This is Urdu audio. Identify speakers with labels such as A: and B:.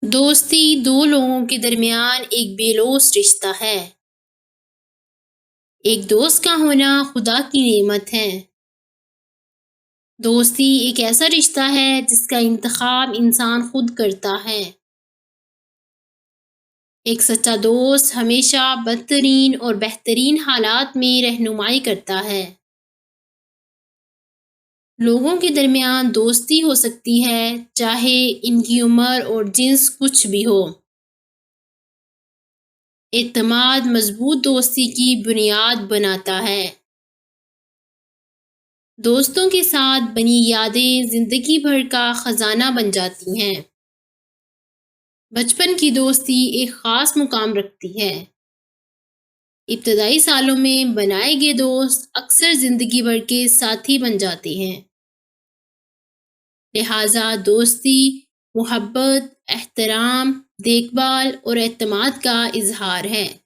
A: دوستی دو لوگوں کے درمیان ایک بے لوث رشتہ ہے۔ ایک دوست کا ہونا خدا کی نعمت ہے۔ دوستی ایک ایسا رشتہ ہے جس کا انتخاب انسان خود کرتا ہے۔ ایک سچا دوست ہمیشہ بدترین اور بہترین حالات میں رہنمائی کرتا ہے۔ لوگوں کے درمیان دوستی ہو سکتی ہے چاہے ان کی عمر اور جنس کچھ بھی ہو۔ اعتماد مضبوط دوستی کی بنیاد بناتا ہے۔ دوستوں کے ساتھ بنی یادیں زندگی بھر کا خزانہ بن جاتی ہیں۔ بچپن کی دوستی ایک خاص مقام رکھتی ہے۔ ابتدائی سالوں میں بنائے گئے دوست اکثر زندگی بھر کے ساتھی بن جاتے ہیں۔ لہٰذا دوستی محبت، احترام، دیکھ بھال اور اعتماد کا اظہار ہے۔